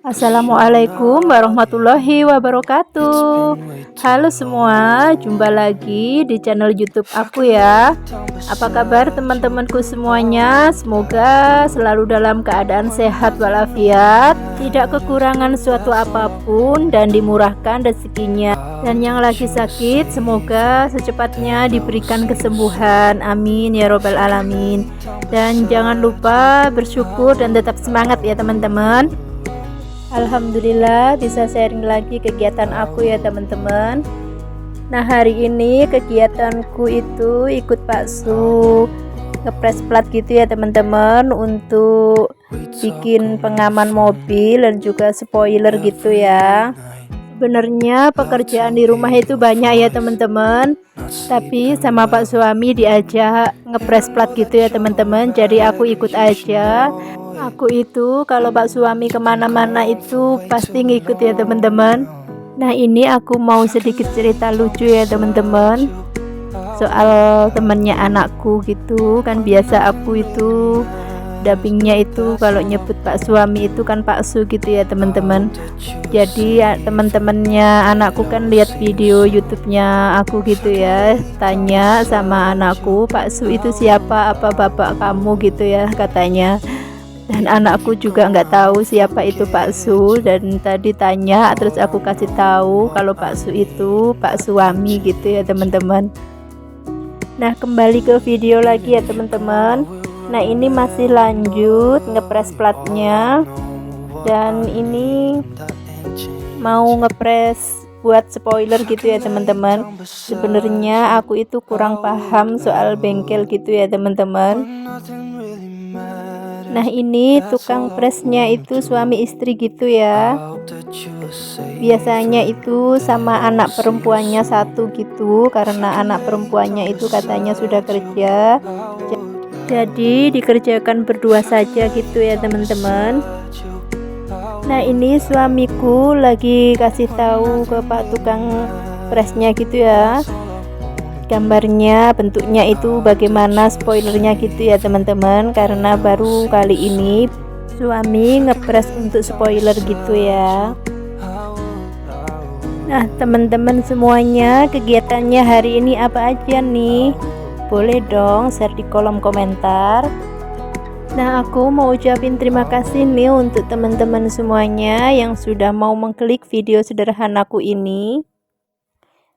Assalamualaikum warahmatullahi wabarakatuh. Halo semua, jumpa lagi di channel YouTube aku ya. Apa kabar teman-temanku semuanya? Semoga selalu dalam keadaan sehat walafiat, tidak kekurangan suatu apapun dan dimurahkan rezekinya. Dan yang lagi sakit semoga secepatnya diberikan kesembuhan. Amin ya robbal alamin. Dan jangan lupa bersyukur dan tetap semangat ya teman-teman. Alhamdulillah bisa sharing lagi kegiatan aku ya teman-teman. Nah hari ini kegiatanku itu ikut Pak Su ngepres plat gitu ya teman-teman, untuk bikin pengaman mobil dan juga spoiler gitu ya. Sebenarnya pekerjaan di rumah itu banyak ya teman-teman, tapi sama Pak suami diajak ngepres plat gitu ya teman-teman, jadi aku ikut aja. Aku itu kalau Pak suami kemana-mana itu pasti ngikut ya teman-teman. Nah ini aku mau sedikit cerita lucu ya teman-teman, soal temennya anakku gitu kan. Biasa aku itu dubbingnya itu kalau nyebut Pak suami itu kan Pak Su gitu ya teman-teman. Jadi ya, teman-temannya anakku kan lihat video YouTube-nya aku gitu ya, tanya sama anakku, Pak Su itu siapa, apa bapak kamu gitu ya katanya. Dan anakku juga nggak tahu siapa itu Pak Su, dan tadi tanya terus aku kasih tahu kalau Pak Su itu Pak suami gitu ya teman-teman. Nah kembali ke video lagi ya teman-teman. Nah ini masih lanjut ngepres platnya, dan ini mau ngepres buat spoiler gitu ya teman-teman. Sebenarnya aku itu kurang paham soal bengkel gitu ya teman-teman. Nah ini tukang presnya itu suami istri gitu ya. Biasanya itu sama anak perempuannya satu gitu, karena anak perempuannya itu katanya sudah kerja, jadi dikerjakan berdua saja gitu ya teman-teman. Nah ini suamiku lagi kasih tahu ke Pak tukang presnya gitu ya, gambarnya bentuknya itu bagaimana spoilernya gitu ya teman-teman, karena baru kali ini suami ngepres untuk spoiler gitu ya. Nah teman-teman semuanya, kegiatannya hari ini apa aja nih? Boleh dong share di kolom komentar. Nah aku mau ucapin terima kasih nih untuk teman-teman semuanya yang sudah mau mengklik video sederhanaku ini.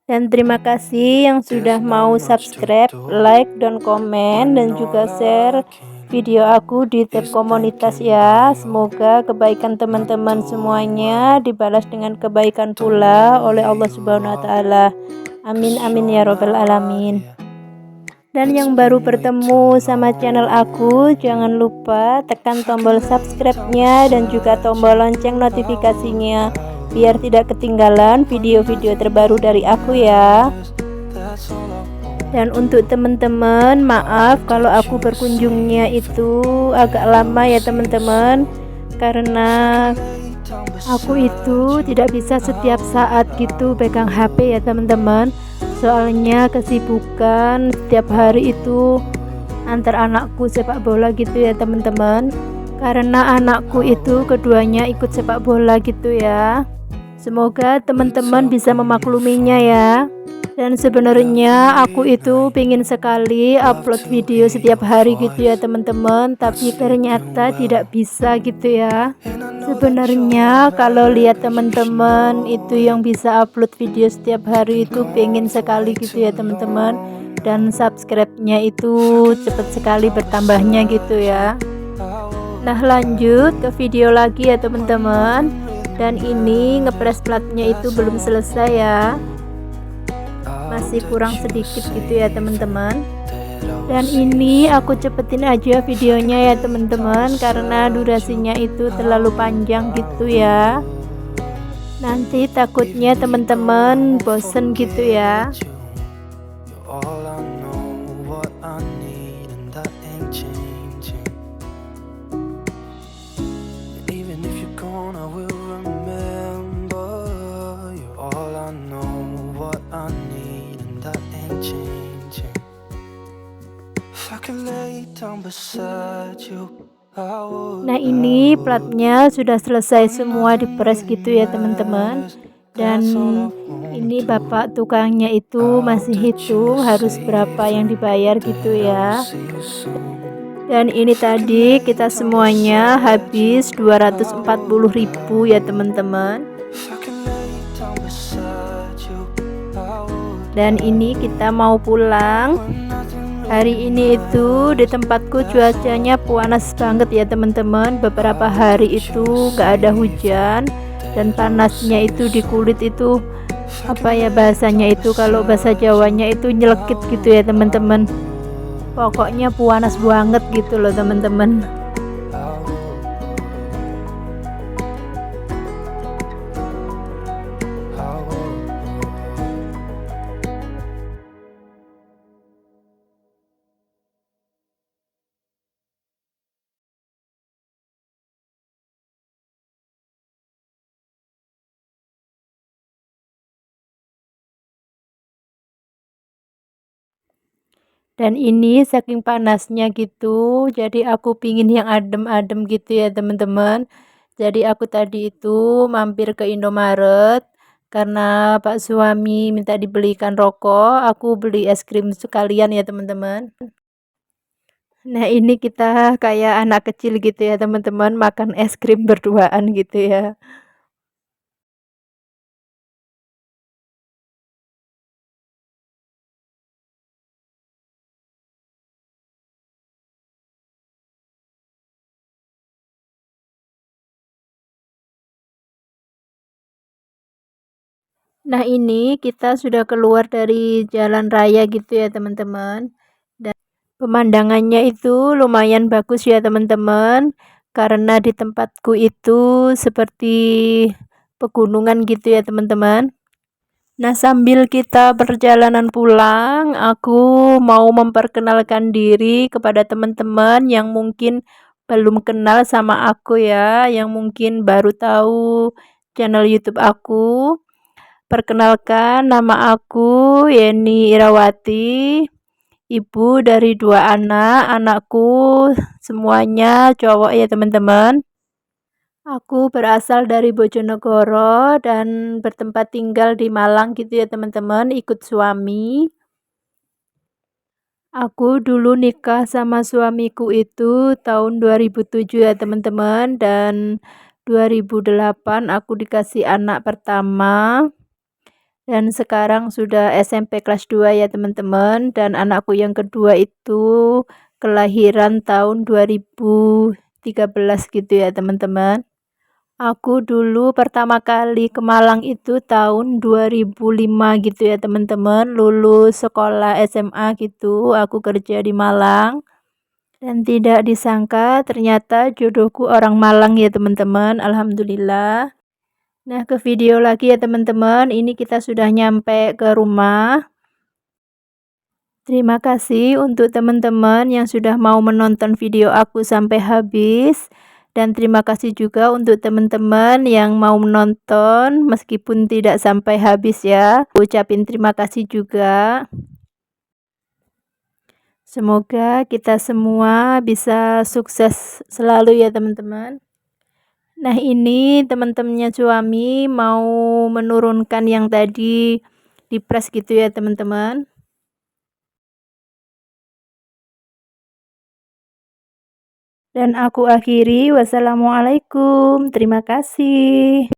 Dan terima kasih yang sudah mau subscribe, like, dan komen, dan juga share video aku di tab komunitas ya. Semoga kebaikan teman-teman semuanya dibalas dengan kebaikan pula oleh Allah Subhanahu wa Ta'ala. Amin amin ya robbal alamin. Dan yang baru bertemu sama channel aku, jangan lupa tekan tombol subscribe-nya dan juga tombol lonceng notifikasinya, biar tidak ketinggalan video-video terbaru dari aku ya. Dan untuk teman-teman, maaf kalau aku berkunjungnya itu agak lama ya teman-teman, karena aku itu tidak bisa setiap saat gitu pegang HP ya teman-teman. Soalnya kesibukan setiap hari itu antar anakku sepak bola gitu ya teman-teman, karena anakku itu keduanya ikut sepak bola gitu ya. Semoga teman-teman bisa memakluminya ya. Dan sebenarnya aku itu pingin sekali upload video setiap hari gitu ya teman-teman, tapi ternyata tidak bisa gitu ya. Sebenarnya kalau lihat teman-teman itu yang bisa upload video setiap hari itu pengen sekali gitu ya teman-teman, dan subscribe-nya itu cepat sekali bertambahnya gitu ya. Nah lanjut ke video lagi ya teman-teman. Dan ini ngepres platnya itu belum selesai ya, masih kurang sedikit gitu ya teman-teman. Dan ini aku cepetin aja videonya ya teman-teman, karena durasinya itu terlalu panjang gitu ya. Nanti takutnya teman-teman bosen gitu ya. If I could lay down beside you, Nah, ini platnya sudah selesai semua diperes gitu ya teman-teman. Dan ini bapak tukangnya itu masih hitung harus berapa yang dibayar gitu ya. Dan ini tadi kita semuanya habis 240.000 ya teman-teman. Dan ini kita mau pulang. Hari ini itu di tempatku cuacanya panas banget ya teman-teman. Beberapa hari itu gak ada hujan. Dan panasnya itu di kulit itu apa ya bahasanya itu, kalau bahasa Jawanya itu nyelekit gitu ya teman-teman. Pokoknya panas banget gitu loh teman-teman. Dan ini saking panasnya gitu, jadi aku pingin yang adem-adem gitu ya teman-teman. Jadi aku tadi itu mampir ke Indomaret karena Pak suami minta dibelikan rokok, aku beli es krim sekalian ya teman-teman. Nah, ini kita kayak anak kecil gitu ya teman-teman, makan es krim berduaan gitu ya. Nah, ini kita sudah keluar dari jalan raya gitu ya teman-teman. Dan pemandangannya itu lumayan bagus ya teman-teman. Karena di tempatku itu seperti pegunungan gitu ya teman-teman. Nah, sambil kita perjalanan pulang, aku mau memperkenalkan diri kepada teman-teman yang mungkin belum kenal sama aku ya, yang mungkin baru tahu channel YouTube aku. Perkenalkan, nama aku Yeni Irawati, ibu dari 2 anak. Anakku semuanya cowok ya teman-teman. Aku berasal dari Bojonegoro dan bertempat tinggal di Malang gitu ya teman-teman, ikut suami. Aku dulu nikah sama suamiku itu tahun 2007 ya teman-teman, dan 2008 aku dikasih anak pertama. Dan sekarang sudah SMP kelas 2 ya teman-teman, dan anakku yang kedua itu kelahiran tahun 2013 gitu ya teman-teman. Aku dulu pertama kali ke Malang itu tahun 2005 gitu ya teman-teman, lulus sekolah SMA gitu, aku kerja di Malang. Dan tidak disangka ternyata jodohku orang Malang ya teman-teman, alhamdulillah. Nah, ke video lagi ya teman-teman, ini kita sudah nyampe ke rumah. Terima kasih untuk teman-teman yang sudah mau menonton video aku sampai habis. Dan terima kasih juga untuk teman-teman yang mau menonton meskipun tidak sampai habis ya. Ucapin terima kasih juga. Semoga kita semua bisa sukses selalu ya teman-teman. Nah, ini teman-temannya suami mau menurunkan yang tadi dipres gitu ya teman-teman. Dan aku akhiri, wassalamualaikum, terima kasih.